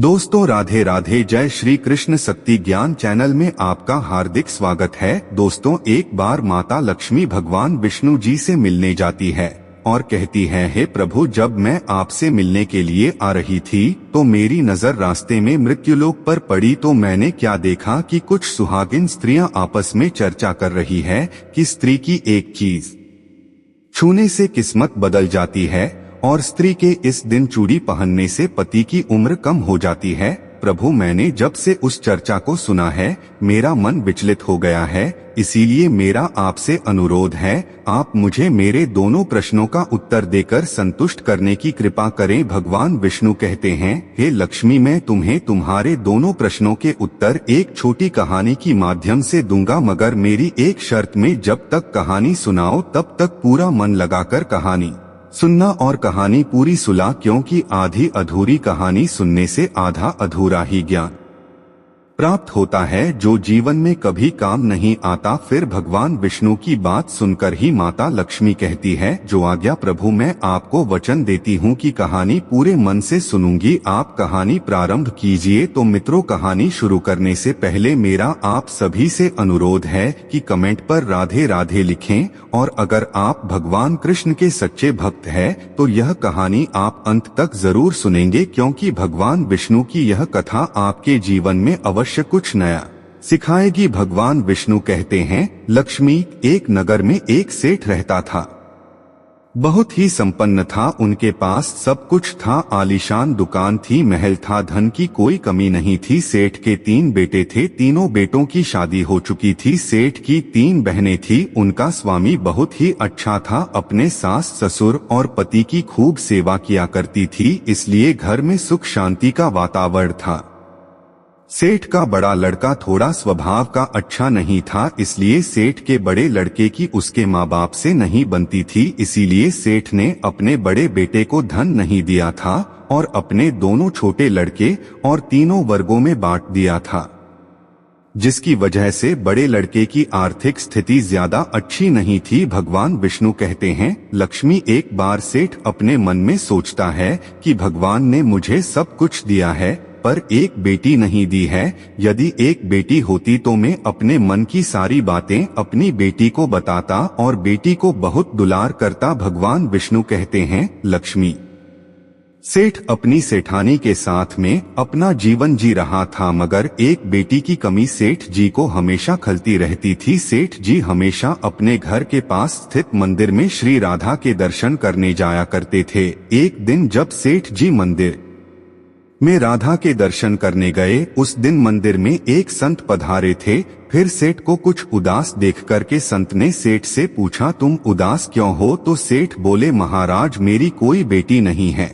दोस्तों राधे राधे। जय श्री कृष्ण। शक्ति ज्ञान चैनल में आपका हार्दिक स्वागत है। दोस्तों, एक बार माता लक्ष्मी भगवान विष्णु जी से मिलने जाती है और कहती है, हे प्रभु, जब मैं आपसे मिलने के लिए आ रही थी तो मेरी नजर रास्ते में मृत्युलोक पर पड़ी तो मैंने क्या देखा कि कुछ सुहागिन स्त्रियां आपस में चर्चा कर रही है कि स्त्री की एक चीज छूने से किस्मत बदल जाती है और स्त्री के इस दिन चूड़ी पहनने से पति की उम्र कम हो जाती है। प्रभु, मैंने जब से उस चर्चा को सुना है मेरा मन विचलित हो गया है, इसीलिए मेरा आपसे अनुरोध है, आप मुझे मेरे दोनों प्रश्नों का उत्तर देकर संतुष्ट करने की कृपा करें। भगवान विष्णु कहते हैं, हे लक्ष्मी, मैं तुम्हें तुम्हारे दोनों प्रश्नों के उत्तर एक छोटी कहानी की माध्यम से दूंगा, मगर मेरी एक शर्त में। जब तक कहानी सुनाओ तब तक पूरा मन लगाकर कहानी सुनना और कहानी पूरी सुला, क्योंकि आधी अधूरी कहानी सुनने से आधा अधूरा ही ज्ञान प्राप्त होता है, जो जीवन में कभी काम नहीं आता। फिर भगवान विष्णु की बात सुनकर ही माता लक्ष्मी कहती है, जो आज्ञा प्रभु, मैं आपको वचन देती हूँ कि कहानी पूरे मन से सुनूंगी। आप कहानी प्रारंभ कीजिए। तो मित्रों, कहानी शुरू करने से पहले मेरा आप सभी से अनुरोध है कि कमेंट पर राधे राधे लिखें, और अगर आप भगवान कृष्ण के सच्चे भक्त हैं तो यह कहानी आप अंत तक जरूर सुनेंगे, क्योंकि भगवान विष्णु की यह कथा आपके जीवन में अवश्य कुछ नया सिखाएगी। भगवान विष्णु कहते हैं, लक्ष्मी, एक नगर में एक सेठ रहता था। बहुत ही संपन्न था, उनके पास सब कुछ था, आलीशान दुकान थी, महल था, धन की कोई कमी नहीं थी। सेठ के 3 बेटे थे, तीनों बेटों की शादी हो चुकी थी। सेठ की 3 बहनें थी। उनका स्वामी बहुत ही अच्छा था, अपने सास ससुर और पति की खूब सेवा किया करती थी, इसलिए घर में सुख शांति का वातावरण था। सेठ का बड़ा लड़का थोड़ा स्वभाव का अच्छा नहीं था, इसलिए सेठ के बड़े लड़के की उसके माँ बाप से नहीं बनती थी, इसीलिए सेठ ने अपने बड़े बेटे को धन नहीं दिया था और अपने दोनों छोटे लड़के और तीनों वर्गों में बांट दिया था, जिसकी वजह से बड़े लड़के की आर्थिक स्थिति ज्यादा अच्छी नहीं थी। भगवान विष्णु कहते हैं, लक्ष्मी, एक बार सेठ अपने मन में सोचता है कि भगवान ने मुझे सब कुछ दिया है पर एक बेटी नहीं दी है। यदि एक बेटी होती तो मैं अपने मन की सारी बातें अपनी बेटी को बताता और बेटी को बहुत दुलार करता। भगवान विष्णु कहते हैं, लक्ष्मी, सेठ अपनी सेठानी के साथ में अपना जीवन जी रहा था, मगर एक बेटी की कमी सेठ जी को हमेशा खलती रहती थी। सेठ जी हमेशा अपने घर के पास स्थित मंदिर में श्री राधा के दर्शन करने जाया करते थे। एक दिन जब सेठ जी मंदिर में राधा के दर्शन करने गए, उस दिन मंदिर में एक संत पधारे थे। फिर सेठ को कुछ उदास देख करके संत ने सेठ से पूछा, तुम उदास क्यों हो? तो सेठ बोले, महाराज, मेरी कोई बेटी नहीं है,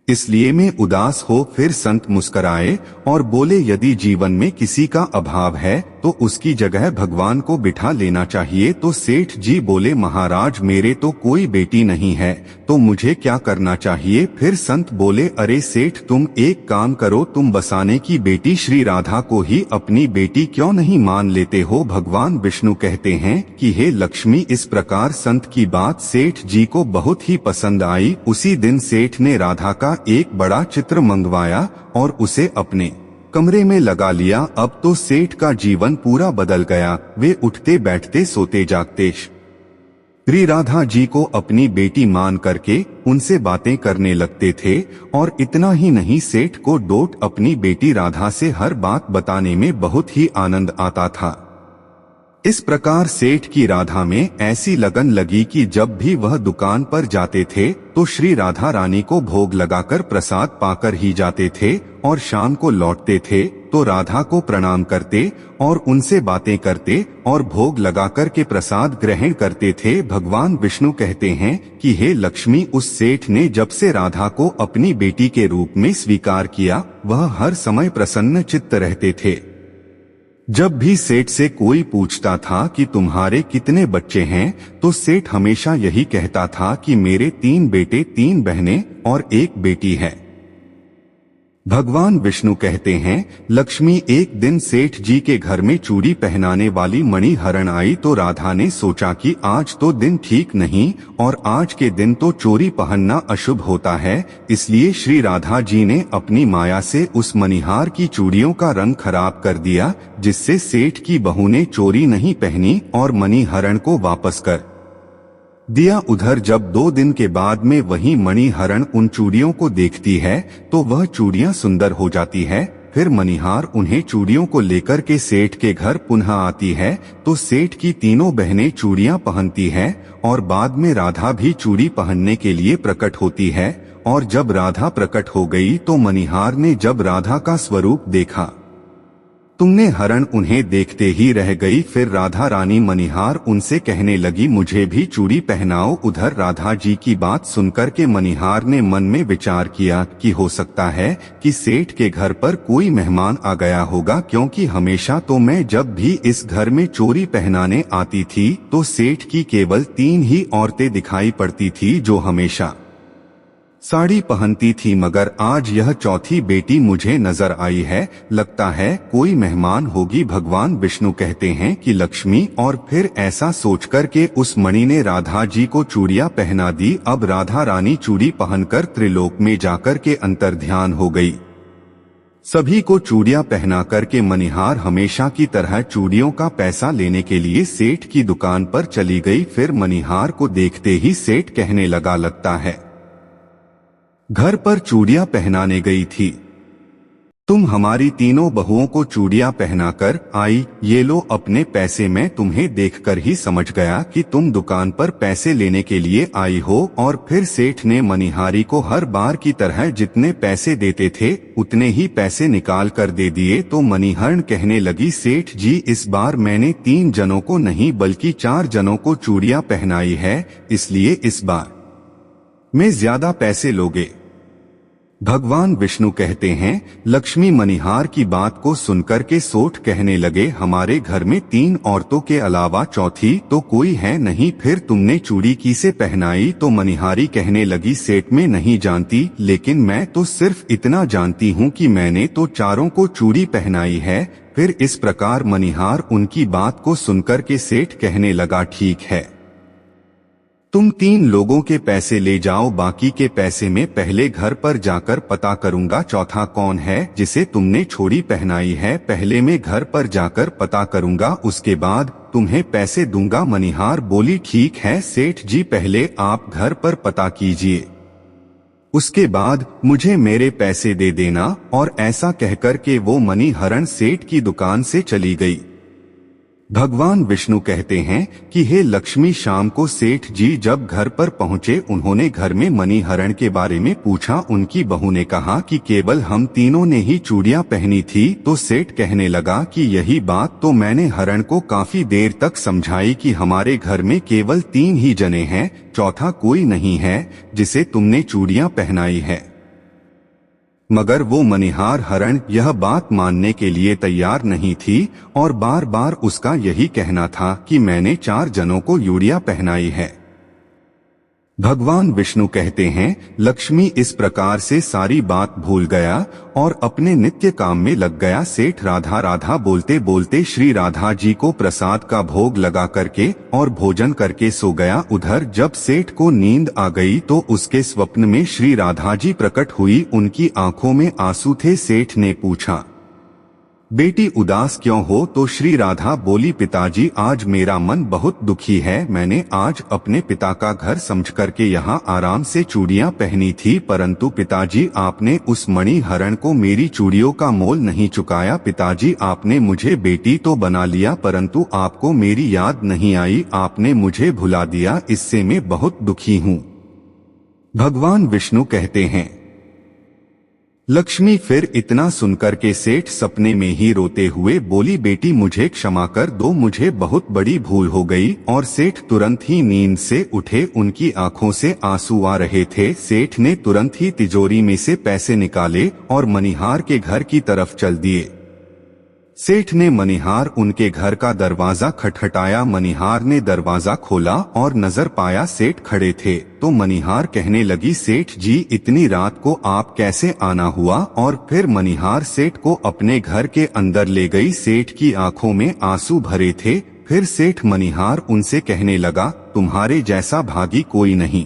इसलिए मैं उदास हो। फिर संत मुस्कराए और बोले, यदि जीवन में किसी का अभाव है तो उसकी जगह भगवान को बिठा लेना चाहिए। तो सेठ जी बोले, महाराज, मेरे तो कोई बेटी नहीं है, तो मुझे क्या करना चाहिए? फिर संत बोले, अरे सेठ, तुम एक काम करो, तुम बसाने की बेटी श्री राधा को ही अपनी बेटी क्यों नहीं मान लेते हो? भगवान विष्णु कहते हैं कि हे लक्ष्मी, इस प्रकार संत की बात सेठ जी को बहुत ही पसंद आई। उसी दिन सेठ ने राधा का एक बड़ा चित्र मंगवाया और उसे अपने कमरे में लगा लिया। अब तो सेठ का जीवन पूरा बदल गया। वे उठते बैठते सोते जागते श्री राधा जी को अपनी बेटी मान करके उनसे बातें करने लगते थे। और इतना ही नहीं, सेठ को डोट अपनी बेटी राधा से हर बात बताने में बहुत ही आनंद आता था। इस प्रकार सेठ की राधा में ऐसी लगन लगी कि जब भी वह दुकान पर जाते थे तो श्री राधा रानी को भोग लगाकर प्रसाद पाकर ही जाते थे, और शाम को लौटते थे तो राधा को प्रणाम करते और उनसे बातें करते और भोग लगाकर के प्रसाद ग्रहण करते थे। भगवान विष्णु कहते हैं कि हे लक्ष्मी, उस सेठ ने जब से राधा को अपनी बेटी के रूप में स्वीकार किया, वह हर समय प्रसन्न चित्त रहते थे। जब भी सेठ से कोई पूछता था कि तुम्हारे कितने बच्चे हैं, तो सेठ हमेशा यही कहता था कि मेरे 3 बेटे, 3 बहनें और एक बेटी है। भगवान विष्णु कहते हैं, लक्ष्मी एक दिन सेठ जी के घर में चूड़ी पहनाने वाली मणिहरण आई तो राधा ने सोचा कि आज तो दिन ठीक नहीं और आज के दिन तो चोरी पहनना अशुभ होता है, इसलिए श्री राधा जी ने अपनी माया से उस मणिहार की चूड़ियों का रंग खराब कर दिया, जिससे सेठ की बहू ने चोरी नहीं पहनी और मणिहरण को वापस कर दिया। उधर जब 2 दिन के बाद में वही मणिहरण उन चूड़ियों को देखती है तो वह चूड़ियां सुंदर हो जाती है। फिर मणिहार उन्हें चूड़ियों को लेकर के सेठ के घर पुनः आती है तो सेठ की तीनों बहनें चूड़ियां पहनती हैं और बाद में राधा भी चूड़ी पहनने के लिए प्रकट होती है। और जब राधा प्रकट हो गई तो मणिहार ने जब राधा का स्वरूप देखा, तुमने हरण उन्हें देखते ही रह गई। फिर राधा रानी मणिहार उनसे कहने लगी, मुझे भी चूड़ी पहनाओ। उधर राधा जी की बात सुनकर के मणिहार ने मन में विचार किया कि हो सकता है कि सेठ के घर पर कोई मेहमान आ गया होगा, क्योंकि हमेशा तो मैं जब भी इस घर में चोरी पहनाने आती थी तो सेठ की केवल 3 ही औरतें दिखाई पड़ती थी जो हमेशा साड़ी पहनती थी, मगर आज यह चौथी बेटी मुझे नजर आई है, लगता है कोई मेहमान होगी। भगवान विष्णु कहते हैं कि लक्ष्मी, और फिर ऐसा सोचकर के उस मणि ने राधा जी को चूड़ियां पहना दी। अब राधा रानी चूड़ी पहनकर त्रिलोक में जाकर के अंतर्ध्यान हो गई। सभी को चूड़ियां पहना करके मणिहार हमेशा की तरह चूड़ियों का पैसा लेने के लिए सेठ की दुकान पर चली गई। फिर मणिहार को देखते ही सेठ कहने लगा, लगता है घर पर चूड़ियां पहनाने गई थी, तुम हमारी तीनों बहुओं को चूड़ियां पहनाकर आई, ये लो अपने पैसे। मैं तुम्हें देखकर ही समझ गया कि तुम दुकान पर पैसे लेने के लिए आई हो। और फिर सेठ ने मणिहारी को हर बार की तरह जितने पैसे देते थे उतने ही पैसे निकाल कर दे दिए। तो मणिहरण कहने लगी, सेठ जी इस बार मैंने 3 जनों को नहीं बल्कि 4 जनों को चूड़ियां पहनाई है, इसलिए इस बार में ज्यादा पैसे लोगे। भगवान विष्णु कहते हैं, लक्ष्मी मणिहार की बात को सुनकर के सोठ कहने लगे, हमारे घर में 3 औरतों के अलावा चौथी तो कोई है नहीं, फिर तुमने चूड़ी किसे पहनाई? तो मणिहारी कहने लगी, सेठ में नहीं जानती, लेकिन मैं तो सिर्फ इतना जानती हूँ कि मैंने तो 4 को चूड़ी पहनाई है। फिर इस प्रकार मणिहार उनकी बात को सुनकर के सेठ कहने लगा, ठीक है, तुम 3 लोगों के पैसे ले जाओ, बाकी के पैसे में पहले घर पर जाकर पता करूंगा चौथा कौन है जिसे तुमने चूड़ी पहनाई है। पहले मैं घर पर जाकर पता करूंगा, उसके बाद तुम्हें पैसे दूंगा। मणिहार बोली, ठीक है सेठ जी, पहले आप घर पर पता कीजिए, उसके बाद मुझे मेरे पैसे दे देना। और ऐसा कहकर के वो मणिहरण सेठ की दुकान से चली गई। भगवान विष्णु कहते हैं कि हे लक्ष्मी, शाम को सेठ जी जब घर पर पहुंचे उन्होंने घर में मणिहरण के बारे में पूछा। उनकी बहू ने कहा कि केवल हम तीनों ने ही चूड़ियां पहनी थी। तो सेठ कहने लगा कि यही बात तो मैंने हरण को काफी देर तक समझाई कि हमारे घर में केवल 3 ही जने हैं, चौथा कोई नहीं है जिसे तुमने चूड़ियां पहनाई है। मगर वो मणिहार हरण यह बात मानने के लिए तैयार नहीं थी और बार बार उसका यही कहना था कि मैंने 4 जनों को चूड़ियां पहनाई है। भगवान विष्णु कहते हैं, लक्ष्मी इस प्रकार से सारी बात भूल गया और अपने नित्य काम में लग गया। सेठ राधा राधा बोलते बोलते श्री राधा जी को प्रसाद का भोग लगा करके और भोजन करके सो गया। उधर जब सेठ को नींद आ गई तो उसके स्वप्न में श्री राधा जी प्रकट हुई, उनकी आंखों में आंसू थे। सेठ ने पूछा, बेटी उदास क्यों हो? तो श्री राधा बोली, पिताजी आज मेरा मन बहुत दुखी है। मैंने आज अपने पिता का घर समझ करके यहाँ आराम से चूड़ियां पहनी थी, परंतु पिताजी आपने उस मणिहरण को मेरी चूड़ियों का मोल नहीं चुकाया। पिताजी आपने मुझे बेटी तो बना लिया परंतु आपको मेरी याद नहीं आई, आपने मुझे भुला दिया, इससे मैं बहुत दुखी हूँ। भगवान विष्णु कहते हैं, लक्ष्मी फिर इतना सुनकर के सेठ सपने में ही रोते हुए बोली, बेटी मुझे क्षमा कर दो, मुझे बहुत बड़ी भूल हो गई। और सेठ तुरंत ही नींद से उठे, उनकी आंखों से आंसू आ रहे थे। सेठ ने तुरंत ही तिजोरी में से पैसे निकाले और मणिहार के घर की तरफ चल दिए। सेठ ने मनिहार उनके घर का दरवाजा खटखटाया। मनिहार ने दरवाजा खोला और नजर पाया सेठ खड़े थे। तो मनिहार कहने लगी, सेठ जी इतनी रात को आप कैसे आना हुआ? और फिर मनिहार सेठ को अपने घर के अंदर ले गई। सेठ की आंखों में आंसू भरे थे। फिर सेठ मनिहार उनसे कहने लगा, तुम्हारे जैसा भागी कोई नहीं,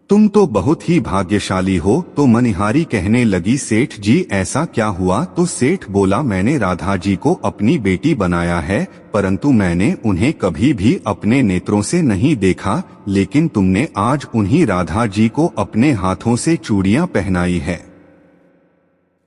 तुम तो बहुत ही भाग्यशाली हो। तो मनिहारी कहने लगी, सेठ जी ऐसा क्या हुआ? तो सेठ बोला, मैंने राधा जी को अपनी बेटी बनाया है, परंतु मैंने उन्हें कभी भी अपने नेत्रों से नहीं देखा, लेकिन तुमने आज उन्हीं राधा जी को अपने हाथों से चूड़ियां पहनाई है।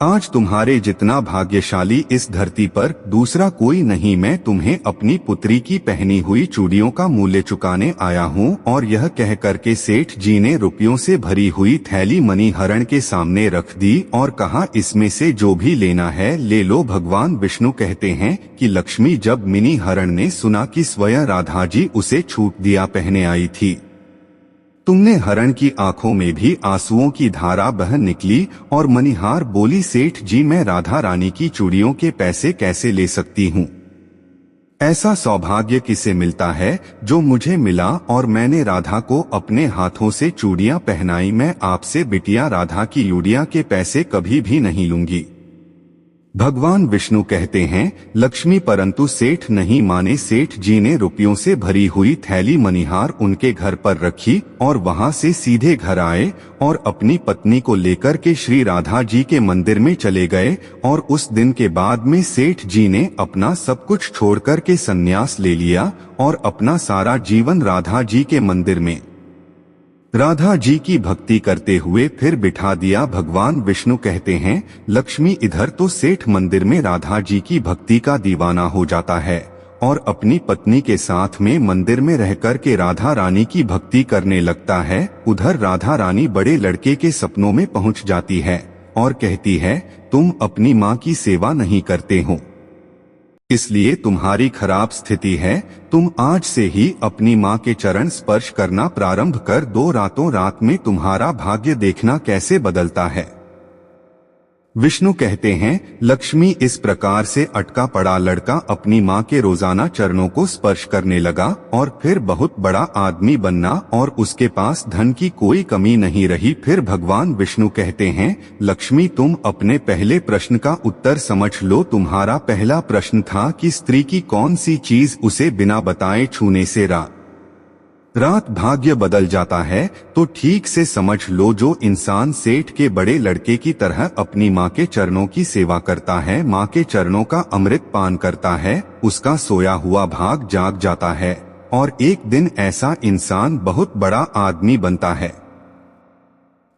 आज तुम्हारे जितना भाग्यशाली इस धरती पर दूसरा कोई नहीं। मैं तुम्हें अपनी पुत्री की पहनी हुई चूड़ियों का मूल्य चुकाने आया हूँ। और यह कह करके सेठ जी ने रुपयों से भरी हुई थैली मणिहरण के सामने रख दी और कहा, इसमें से जो भी लेना है ले लो। भगवान विष्णु कहते हैं कि लक्ष्मी जब मणिहरण ने सुना कि स्वयं राधा जी उसे छूट दिया पहने आई थी, तुमने हरण की आंखों में भी आंसुओं की धारा बह निकली। और मनिहार बोली, सेठ जी मैं राधा रानी की चूड़ियों के पैसे कैसे ले सकती हूँ? ऐसा सौभाग्य किसे मिलता है जो मुझे मिला, और मैंने राधा को अपने हाथों से चूड़ियां पहनाई। मैं आपसे बिटिया राधा की चूड़ियां के पैसे कभी भी नहीं लूंगी। भगवान विष्णु कहते हैं, लक्ष्मी परंतु सेठ नहीं माने। सेठ जी ने रुपयों से भरी हुई थैली मनिहार उनके घर पर रखी और वहां से सीधे घर आए और अपनी पत्नी को लेकर के श्री राधा जी के मंदिर में चले गए। और उस दिन के बाद में सेठ जी ने अपना सब कुछ छोड़कर के संन्यास ले लिया और अपना सारा जीवन राधा जी के मंदिर में राधा जी की भक्ति करते हुए फिर बिठा दिया। भगवान विष्णु कहते हैं, लक्ष्मी इधर तो सेठ मंदिर में राधा जी की भक्ति का दीवाना हो जाता है और अपनी पत्नी के साथ में मंदिर में रहकर के राधा रानी की भक्ति करने लगता है। उधर राधा रानी बड़े लड़के के सपनों में पहुंच जाती है और कहती है, तुम अपनी माँ की सेवा नहीं करते हो, इसलिए तुम्हारी खराब स्थिति है। तुम आज से ही अपनी माँ के चरण स्पर्श करना प्रारंभ कर दो। रातों रात में तुम्हारा भाग्य देखना कैसे बदलता है। विष्णु कहते हैं, लक्ष्मी इस प्रकार से अटका पड़ा लड़का अपनी माँ के रोजाना चरणों को स्पर्श करने लगा और फिर बहुत बड़ा आदमी बनना और उसके पास धन की कोई कमी नहीं रही। फिर भगवान विष्णु कहते हैं, लक्ष्मी तुम अपने पहले प्रश्न का उत्तर समझ लो। तुम्हारा पहला प्रश्न था कि स्त्री की कौन सी चीज उसे बिना बताए छूने से रात भाग्य बदल जाता है। तो ठीक से समझ लो, जो इंसान सेठ के बड़े लड़के की तरह अपनी माँ के चरणों की सेवा करता है, माँ के चरणों का अमृत पान करता है, उसका सोया हुआ भाग जाग जाता है और एक दिन ऐसा इंसान बहुत बड़ा आदमी बनता है।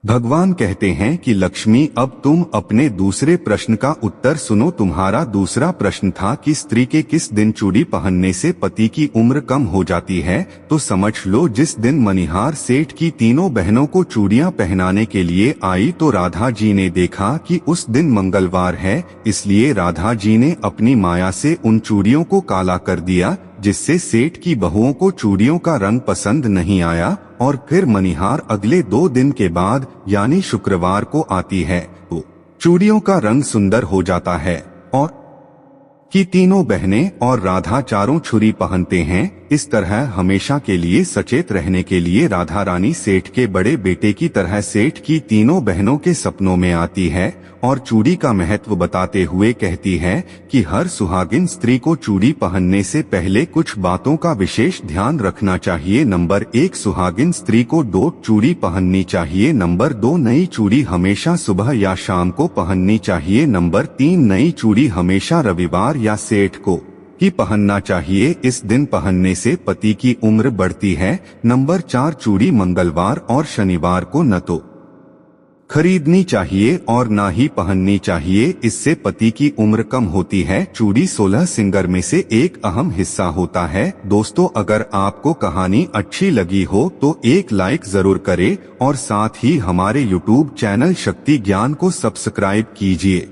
भगवान कहते हैं कि लक्ष्मी अब तुम अपने दूसरे प्रश्न का उत्तर सुनो। तुम्हारा दूसरा प्रश्न था कि स्त्री के किस दिन चूड़ी पहनने से पति की उम्र कम हो जाती है। तो समझ लो, जिस दिन मनिहार सेठ की तीनों बहनों को चूड़ियां पहनाने के लिए आई तो राधा जी ने देखा कि उस दिन मंगलवार है, इसलिए राधा जी ने अपनी माया से उन चूड़ियों को काला कर दिया, जिससे सेठ की बहुओं को चूड़ियों का रंग पसंद नहीं आया। और फिर मनिहार अगले 2 दिन के बाद यानी शुक्रवार को आती है तो चूड़ियों का रंग सुंदर हो जाता है और कि तीनों बहनें और राधा चारों छुरी पहनते हैं। इस तरह हमेशा के लिए सचेत रहने के लिए राधा रानी सेठ के बड़े बेटे की तरह सेठ की तीनों बहनों के सपनों में आती है और चूड़ी का महत्व बताते हुए कहती है कि हर सुहागिन स्त्री को चूड़ी पहनने से पहले कुछ बातों का विशेष ध्यान रखना चाहिए। नंबर 1, सुहागिन स्त्री को 2 चूड़ी पहननी चाहिए। नंबर 2, नई चूड़ी हमेशा सुबह या शाम को पहननी चाहिए। नंबर 3, नई चूड़ी हमेशा रविवार या सेठ को ही पहनना चाहिए, इस दिन पहनने से पति की उम्र बढ़ती है। नंबर 4, चूड़ी मंगलवार और शनिवार को न तो खरीदनी चाहिए और ना ही पहननी चाहिए, इससे पति की उम्र कम होती है। चूड़ी 16 सिंगर में से एक अहम हिस्सा होता है। दोस्तों, अगर आपको कहानी अच्छी लगी हो तो एक लाइक जरूर करें और साथ ही हमारे YouTube चैनल शक्ति ज्ञान को सब्सक्राइब कीजिए।